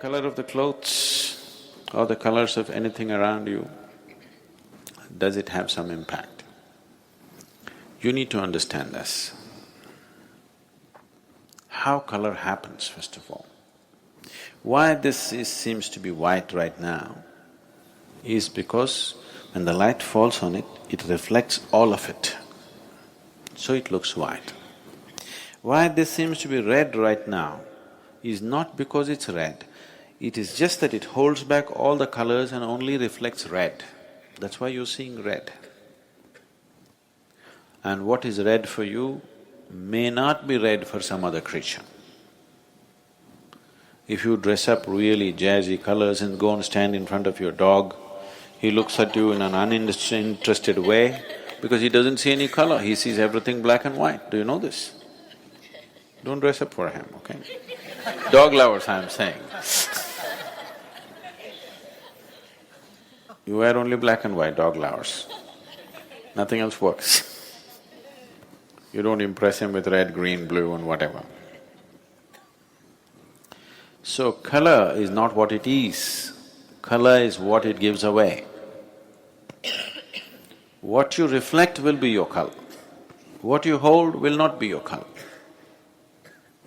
color of the clothes or the colors of anything around you, does it have some impact? You need to understand this. How color happens, first of all. Why seems to be white right now is because when the light falls on it, it reflects all of it, so it looks white. Why this seems to be red right now is not because it's red, it is just that it holds back all the colors and only reflects red. That's why you're seeing red. And what is red for you may not be red for some other creature. If you dress up really jazzy colors and go and stand in front of your dog, he looks at you in an uninterested way because he doesn't see any color, he sees everything black and white. Do you know this? Don't dress up for him, okay? Dog lovers, I'm saying. You wear only black and white, dog lovers. Nothing else works. You don't impress him with red, green, blue and whatever. So color is not what it is, color is what it gives away. What you reflect will be your color, what you hold will not be your color.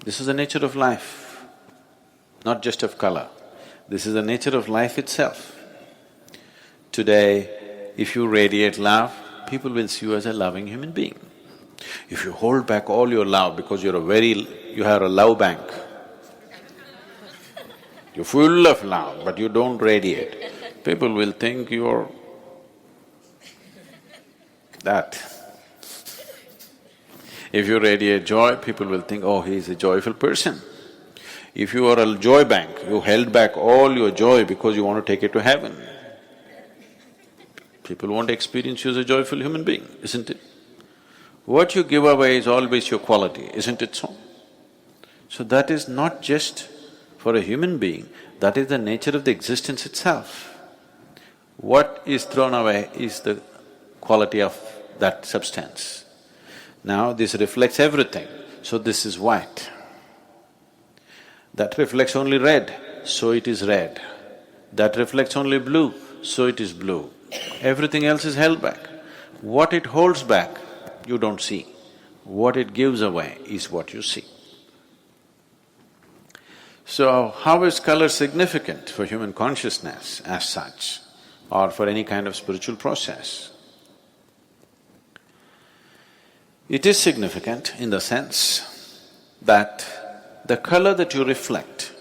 This is the nature of life, not just of color. This is the nature of life itself. Today, if you radiate love, people will see you as a loving human being. If you hold back all your love because you have a love bank, you're full of love but you don't radiate, people will think you're that. If you radiate joy, people will think, oh, he's a joyful person. If you are a joy bank, you held back all your joy because you want to take it to heaven, people won't experience you as a joyful human being, isn't it? What you give away is always your quality, isn't it so? So that is not just for a human being, that is the nature of the existence itself. What is thrown away is the quality of that substance. Now this reflects everything, so this is white. That reflects only red, so it is red. That reflects only blue, so it is blue. Everything else is held back. What it holds back, you don't see. What it gives away is what you see. So, how is color significant for human consciousness as such, or for any kind of spiritual process? It is significant in the sense that the color that you reflect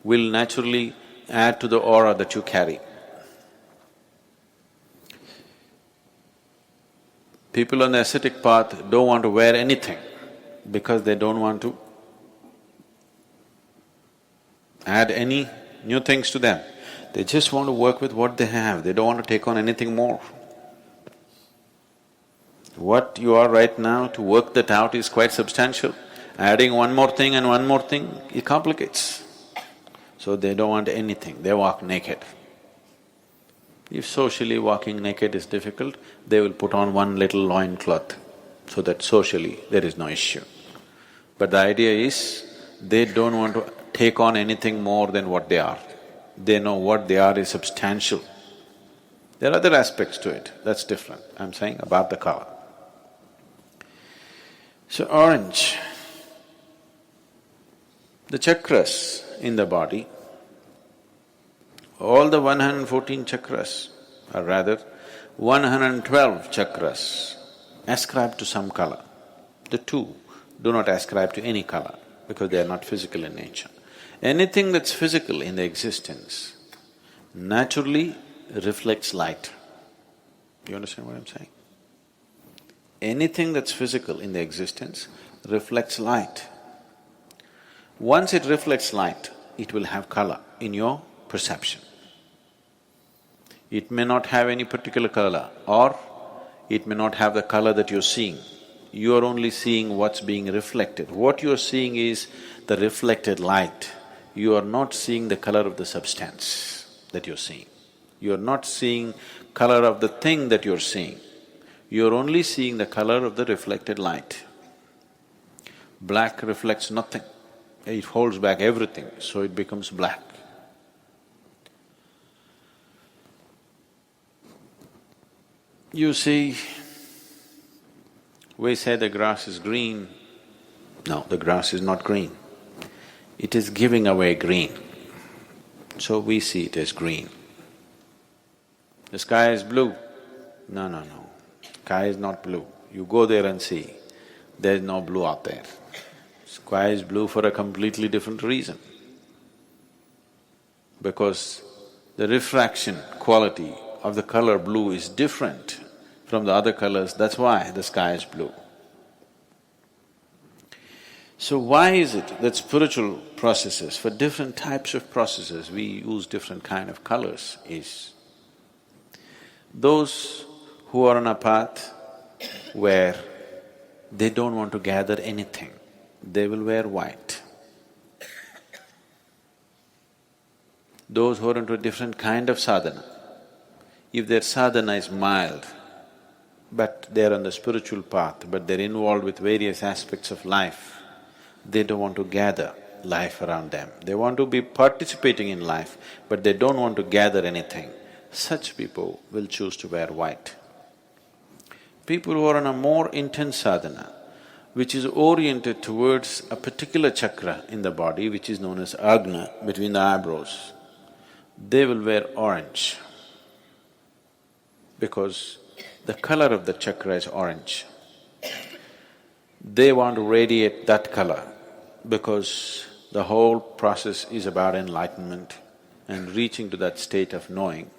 will naturally add to the aura that you carry. People on the ascetic path don't want to wear anything because they don't want to add any new things to them. They just want to work with what they have, they don't want to take on anything more. What you are right now, to work that out is quite substantial. Adding one more thing and one more thing, it complicates. So they don't want anything, they walk naked. If socially walking naked is difficult, they will put on one little loincloth so that socially there is no issue. But the idea is, they don't want to take on anything more than what they are. They know what they are is substantial. There are other aspects to it, that's different. I'm saying about the color. So orange, the chakras in the body, all the 114 chakras, or rather 112 chakras ascribe to some color. The two do not ascribe to any color because they are not physical in nature. Anything that's physical in the existence naturally reflects light. You understand what I'm saying? Anything that's physical in the existence reflects light. Once it reflects light, it will have color in your perception. It may not have any particular color, or it may not have the color that you're seeing. You are only seeing what's being reflected. What you're seeing is the reflected light. You are not seeing the color of the substance that you're seeing. You're not seeing color of the thing that you're seeing. You're only seeing the color of the reflected light. Black reflects nothing, It holds back everything, so it becomes black. You see, we say the grass is green. No, the grass is not green. It is giving away green, so we see it as green. The sky is blue. No, no, no. Sky is not blue. You go there and see, there is no blue out there. Sky is blue for a completely different reason. Because the refraction quality of the color blue is different from the other colors, that's why the sky is blue. So why is it that spiritual processes, for different types of processes, we use different kind of colors is, those who are on a path where they don't want to gather anything, they will wear white. Those who are into a different kind of sadhana, if their sadhana is mild, but they're on the spiritual path, but they're involved with various aspects of life, they don't want to gather life around them. They want to be participating in life, but they don't want to gather anything. Such people will choose to wear white. People who are on a more intense sadhana, which is oriented towards a particular chakra in the body, which is known as agna, between the eyebrows, they will wear orange because the color of the chakra is orange. They want to radiate that color because the whole process is about enlightenment and reaching to that state of knowing,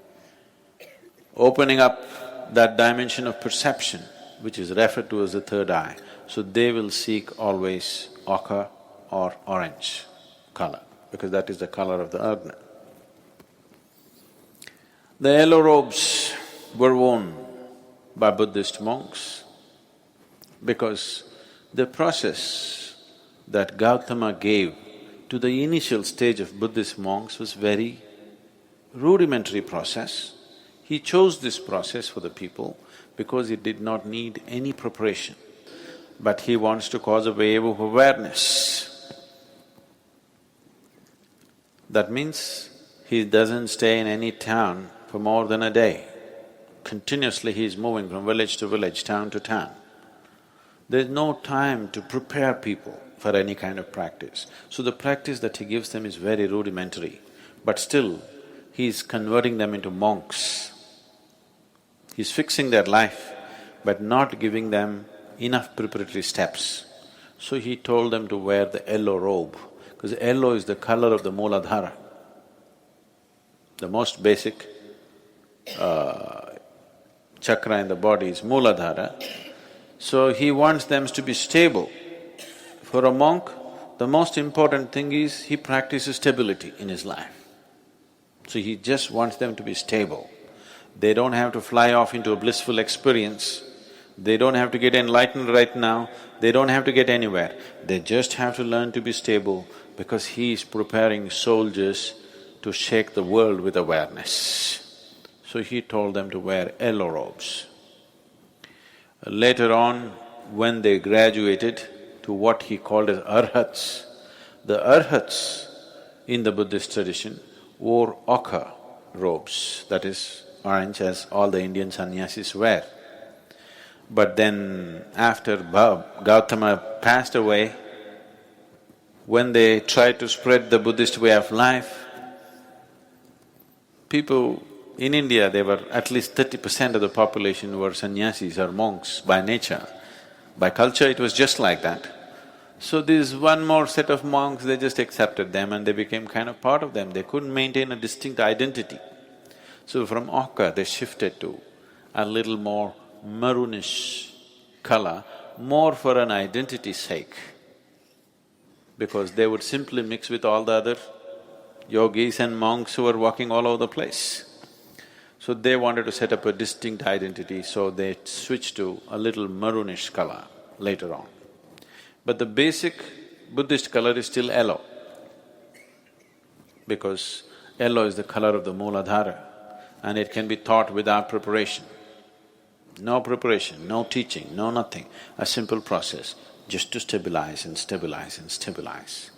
opening up that dimension of perception which is referred to as the third eye. So they will seek always ochre or orange color because that is the color of the agna. The yellow robes were worn by Buddhist monks because the process that Gautama gave to the initial stage of Buddhist monks was very rudimentary process. He chose this process for the people because he did not need any preparation, but he wants to cause a wave of awareness. That means he doesn't stay in any town for more than a day. Continuously he is moving from village to village, town to town. There's no time to prepare people for any kind of practice. So the practice that he gives them is very rudimentary, but still he's converting them into monks. He's fixing their life, but not giving them enough preparatory steps. So he told them to wear the yellow robe, because yellow is the color of the Mooladhara, the most basic chakra in the body is Mooladhara. So he wants them to be stable. For a monk, the most important thing is he practices stability in his life. So he just wants them to be stable. They don't have to fly off into a blissful experience, they don't have to get enlightened right now, they don't have to get anywhere. They just have to learn to be stable because he is preparing soldiers to shake the world with awareness. So he told them to wear yellow robes. Later on, when they graduated to what he called as arhats, the arhats in the Buddhist tradition wore ochre robes, that is orange, as all the Indian sannyasis wear. But then after Gautama passed away, when they tried to spread the Buddhist way of life, people in India, there were at least 30% of the population were sannyasis or monks by nature. By culture, it was just like that. So this one more set of monks, they just accepted them and they became kind of part of them. They couldn't maintain a distinct identity. So from ochre, they shifted to a little more maroonish color, more for an identity's sake, because they would simply mix with all the other yogis and monks who were walking all over the place. So they wanted to set up a distinct identity, so they switched to a little maroonish color later on. But the basic Buddhist color is still yellow, because yellow is the color of the Mooladhara and it can be taught without preparation. No preparation, no teaching, no nothing, a simple process, just to stabilize and stabilize and stabilize.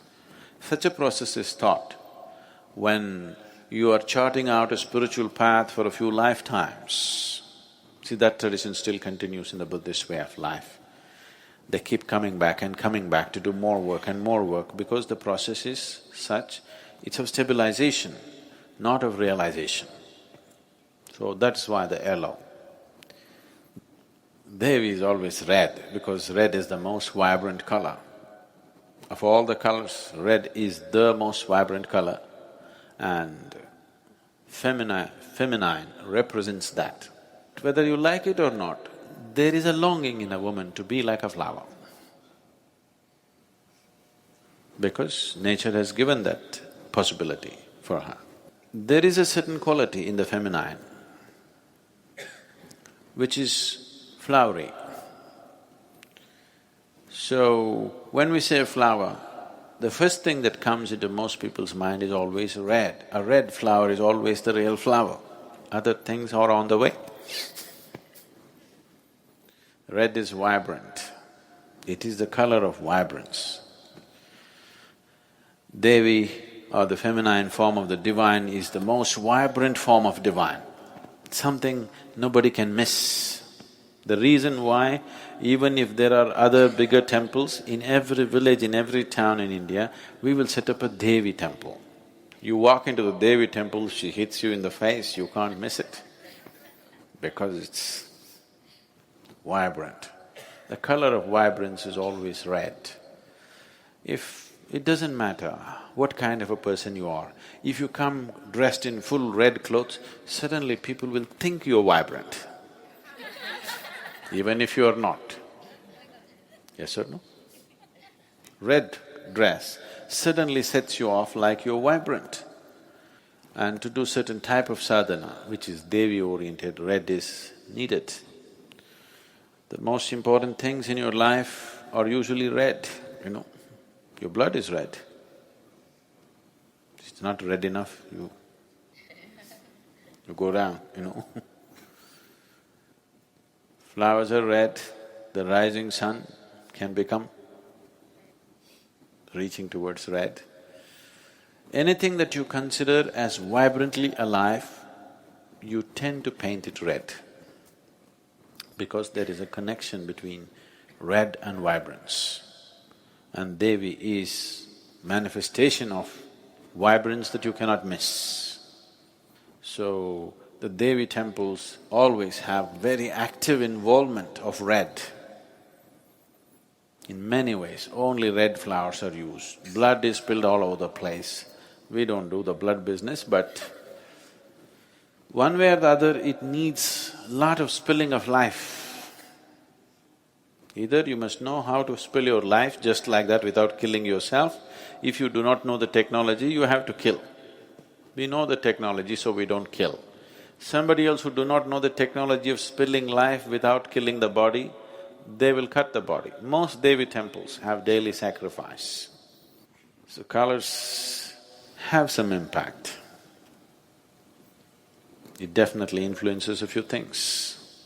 Such a process is taught when you are charting out a spiritual path for a few lifetimes. See, that tradition still continues in the Buddhist way of life. They keep coming back and coming back to do more work and more work because the process is such, it's of stabilization, not of realization. So that's why the yellow. Devi is always red because red is the most vibrant color. Of all the colors, red is the most vibrant color and feminine represents that. Whether you like it or not, there is a longing in a woman to be like a flower. Because nature has given that possibility for her. There is a certain quality in the feminine which is flowery. So, when we say flower, the first thing that comes into most people's mind is always red. A red flower is always the real flower. Other things are on the way. Red is vibrant. It is the color of vibrance. Devi, or the feminine form of the divine, is the most vibrant form of divine. Something nobody can miss. The reason why, even if there are other bigger temples, in every village, in every town in India, we will set up a Devi temple. You walk into the Devi temple, she hits you in the face, you can't miss it because it's vibrant. The color of vibrance is always red. It doesn't matter what kind of a person you are, if you come dressed in full red clothes, suddenly people will think you're vibrant, even if you are not. Yes or no? Red dress suddenly sets you off like you're vibrant. And to do certain type of sadhana, which is Devi-oriented, red is needed. The most important things in your life are usually red, you know. Your blood is red. It's not red enough, you go down, you know. Flowers are red, the rising sun can become reaching towards red. Anything that you consider as vibrantly alive, you tend to paint it red because there is a connection between red and vibrance. And Devi is manifestation of vibrance that you cannot miss. So, the Devi temples always have very active involvement of red. In many ways, only red flowers are used. Blood is spilled all over the place. We don't do the blood business, but one way or the other, it needs a lot of spilling of life. Either you must know how to spill your life just like that without killing yourself. If you do not know the technology, you have to kill. We know the technology, so we don't kill. Somebody else who do not know the technology of spilling life without killing the body, they will cut the body. Most Devi temples have daily sacrifice. So colors have some impact. It definitely influences a few things,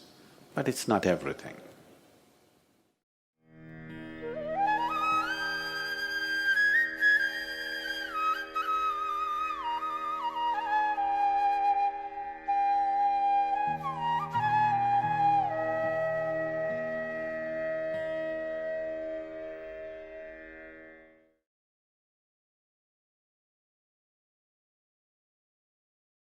but it's not everything.